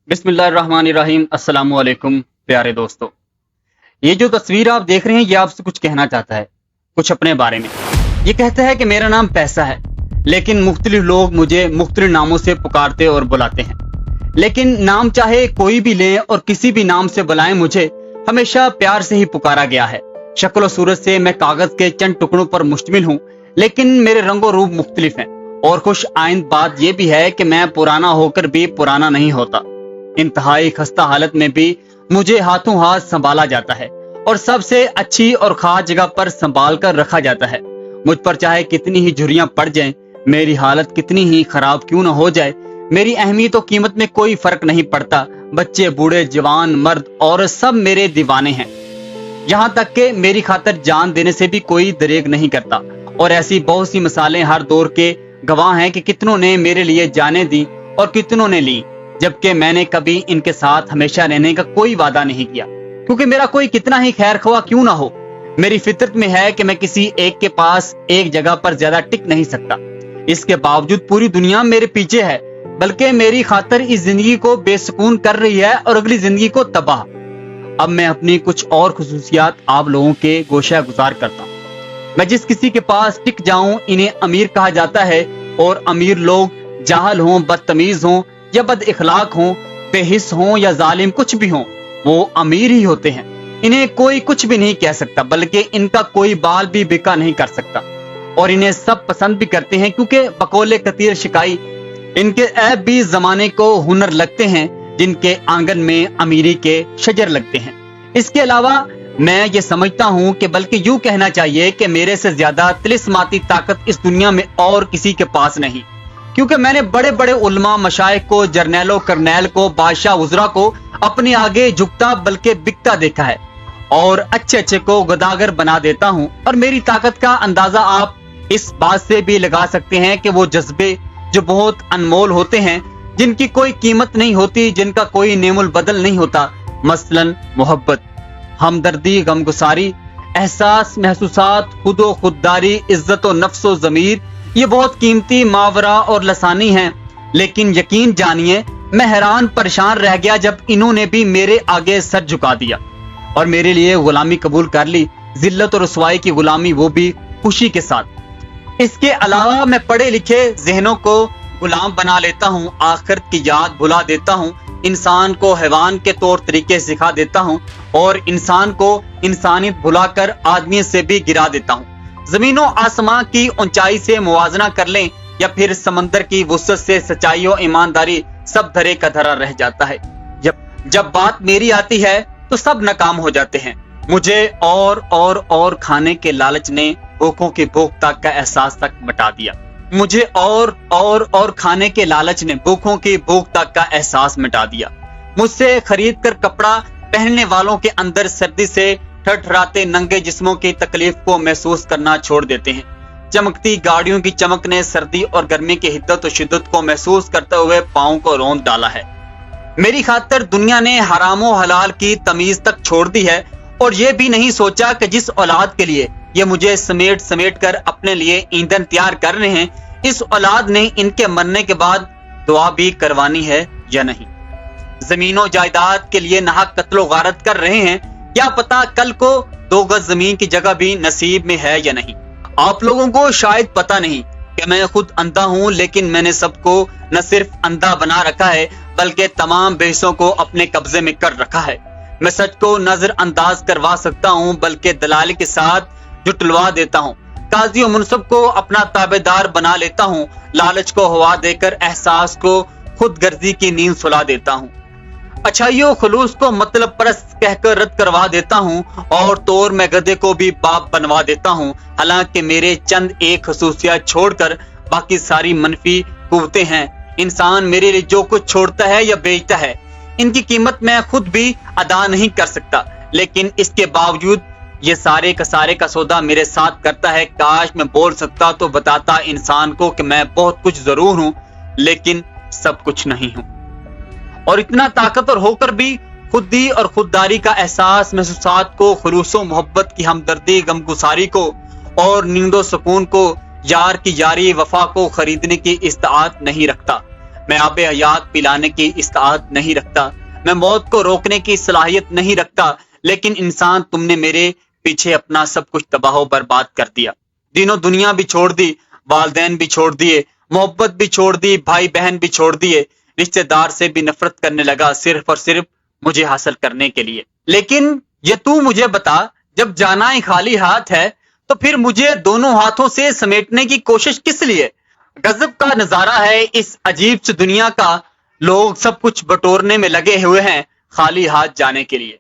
बिस्मिल्लाहिर्रहमानिर्रहीम। अस्सलाम वालेकुम प्यारे दोस्तों। ये जो तस्वीर आप देख रहे हैं, ये आपसे कुछ कहना चाहता है, कुछ अपने बारे में। ये कहता है कि मेरा नाम पैसा है, लेकिन मुख्तलिफ लोग मुझे मुख्तलिफ नामों से पुकारते और बुलाते हैं। लेकिन नाम चाहे कोई भी लें और किसी भी नाम से बुलाएं, मुझे हमेशा प्यार से ही पुकारा गया है। शक्ल और सूरत से मैं कागज के चंद टुकड़ों पर मुश्तमिल हूँ, लेकिन मेरे रंगो रूप मुख्तलिफ हैं। और खुश आइंद बात यह भी है कि मैं पुराना होकर भी पुराना नहीं होता। इंतहाई खस्ता हालत में भी मुझे हाथों हाथ संभाला जाता है और सबसे अच्छी और खास जगह पर संभाल कर रखा जाता है। मुझ पर चाहे कितनी ही झुर्रियां पड़ जाएं, मेरी हालत कितनी ही खराब क्यों न हो जाए, मेरी अहमियत और कीमत में कोई फर्क नहीं पड़ता। बच्चे, बूढ़े, जवान, मर्द, औरत सब मेरे दीवाने हैं। यहाँ तक कि मेरी खातिर जान देने से भी कोई दरेग नहीं करता। और ऐसी बहुत सी मिसालें हर दौर के गवाह हैं कि कितनों ने मेरे लिए जानें दी और कितनों ने ली, जबकि मैंने कभी इनके साथ हमेशा रहने का कोई वादा नहीं किया, क्योंकि मेरा कोई कितना ही खैर ख्वाह क्यों ना हो, मेरी फितरत में है कि मैं किसी एक के पास एक जगह पर ज्यादा टिक नहीं सकता। इसके बावजूद पूरी दुनिया मेरे पीछे है, बल्कि मेरी खातिर इस जिंदगी को बेसुकून कर रही है और अगली जिंदगी को तबाह। अब मैं अपनी कुछ और खुसूसियात आप लोगों के गोशा गुजार करता हूँ। मैं जिस किसी के पास टिक जाऊं, इन्हें अमीर कहा जाता है। और अमीर लोग जाहल हों, बदतमीज हों या बद इखलाक हों, बेहिस हों या जालिम, कुछ भी हों, वो अमीर ही होते हैं। इन्हें कोई कुछ भी नहीं कह सकता, बल्कि इनका कोई बाल भी बिका नहीं कर सकता। और इन्हें सब पसंद भी करते हैं, क्योंकि बकौले कतीर शिकाई इनके ऐब भी जमाने को हुनर लगते हैं, जिनके आंगन में अमीरी के शजर लगते हैं। इसके अलावा मैं ये समझता हूँ कि बल्कि यूं कहना चाहिए कि मेरे से ज्यादा तिलिस्माती ताकत इस दुनिया में और किसी के पास नहीं, क्योंकि मैंने बड़े बड़े उलमा, मशाइख को, जर्नैलों, करनैल को, बादशाह, उजरा को अपने आगे झुकता बल्कि बिकता देखा है और अच्छे अच्छे को गदागर बना देता हूँ। और मेरी ताकत का अंदाजा आप इस बात से भी लगा सकते हैं कि वो जज्बे जो बहुत अनमोल होते हैं, जिनकी कोई कीमत नहीं होती, जिनका कोई नेमुल बदल नहीं होता, मसलन मोहब्बत, हमदर्दी, गमगुसारी, एहसास, महसूसात, खुदो खुददारी, इज्जत व नफ्स व ज़मीर, ये बहुत कीमती मावरा और लसानी हैं। लेकिन यकीन जानिए, मैं हैरान परेशान रह गया जब इन्होंने भी मेरे आगे सर झुका दिया और मेरे लिए गुलामी कबूल कर ली। जिल्लत और रुसवाई की गुलामी, वो भी खुशी के साथ। इसके अलावा मैं पढ़े लिखे जहनों को गुलाम बना लेता हूँ, आखिरत की याद भुला देता हूँ, इंसान को हैवान के तौर तरीके सिखा देता हूँ और इंसान को इंसानियत भुलाकर आदमी से भी गिरा देता हूँ। जमीनों आसमां की ऊंचाई से मुवाजना कर लें या फिर समंदर की वुसअत से सच्चाई और ईमानदारी, सब धरे का धरा रह जाता है। जब बात मेरी आती है तो सब नाकाम हो जाते हैं। मुझे और खाने के लालच ने भूखों की भूख तक का एहसास तक मिटा दिया। मुझे और खाने के लालच ने भूखों की भूख तक का एहसास मिटा दिया। मुझसे खरीद कर कपड़ा पहनने वालों के अंदर सर्दी से ठठराते नंगे जिस्मों की तकलीफ को महसूस करना छोड़ देते हैं। चमकती गाड़ियों की चमक ने सर्दी और गर्मी की हिद्दत और शिद्दत को महसूस करते हुए पाँव को रौंद डाला है। मेरी खातिर दुनिया ने हरामो हलाल की तमीज तक छोड़ दी है और ये भी नहीं सोचा कि जिस औलाद के लिए ये मुझे समेट समेट कर अपने लिए ईंधन तैयार कर रहे हैं, इस औलाद ने इनके मरने के बाद दुआ भी करवानी है या नहीं। जमीनों जायदाद के लिए नाहक कत्लो गारत कर रहे हैं, क्या पता कल को 2 गज जमीन की जगह भी नसीब में है या नहीं। आप लोगों को शायद पता नहीं कि मैं खुद अंधा हूँ, लेकिन मैंने सबको न सिर्फ अंधा बना रखा है, बल्कि तमाम बहसों को अपने कब्जे में कर रखा है। मैं सच को नजरअंदाज करवा सकता हूँ, बल्कि दलाल के साथ जुटलवा देता हूँ। काजी और मुनसब को अपना ताबेदार बना लेता हूँ। लालच को हवा देकर एहसास को खुद गर्जी की नींद सुला देता हूँ। अच्छाइयों खुलूस को मतलब परस्त कहकर रद्द करवा देता हूँ और तौर में गधे को भी बाप बनवा देता हूँ। हालांकि मेरे चंद एक खसूसियात छोड़कर बाकी सारी मनफी कुव्वतें हैं। इंसान मेरे लिए जो कुछ छोड़ता है या बेचता है, इनकी कीमत मैं खुद भी अदा नहीं कर सकता, लेकिन इसके बावजूद ये सारे का सौदा मेरे साथ करता है। काश मैं बोल सकता तो बताता इंसान को कि मैं बहुत कुछ जरूर हूँ, लेकिन सब कुछ नहीं हूँ। और इतना ताकतवर होकर भी खुदी और खुददारी का एहसास, महसूसात को, खुलूसो मोहब्बत की हमदर्दी, गमगुसारी को और नींदो सुकून को, यार की यारी, वफा को खरीदने की इस्तात नहीं रखता। میں آب حیات پلانے کی استطاعت نہیں رکھتا، میں موت کو روکنے کی صلاحیت نہیں رکھتا، لیکن انسان تم نے میرے پیچھے اپنا سب کچھ تباہ و برباد کر دیا، دین و دنیا بھی چھوڑ دی، والدین بھی چھوڑ دیے، محبت بھی چھوڑ دی، بھائی بہن بھی چھوڑ دیے، رشتہ دار سے بھی نفرت کرنے لگا صرف اور صرف مجھے حاصل کرنے کے لیے۔ لیکن یہ تو مجھے بتا، جب جانا ہی خالی ہاتھ ہے تو پھر مجھے دونوں ہاتھوں سے سمیٹنے کی کوشش کس لیے؟ غضب کا نظارہ ہے اس عجیب سی دنیا کا، لوگ سب کچھ بٹورنے میں لگے ہوئے ہیں خالی ہاتھ جانے کے لیے۔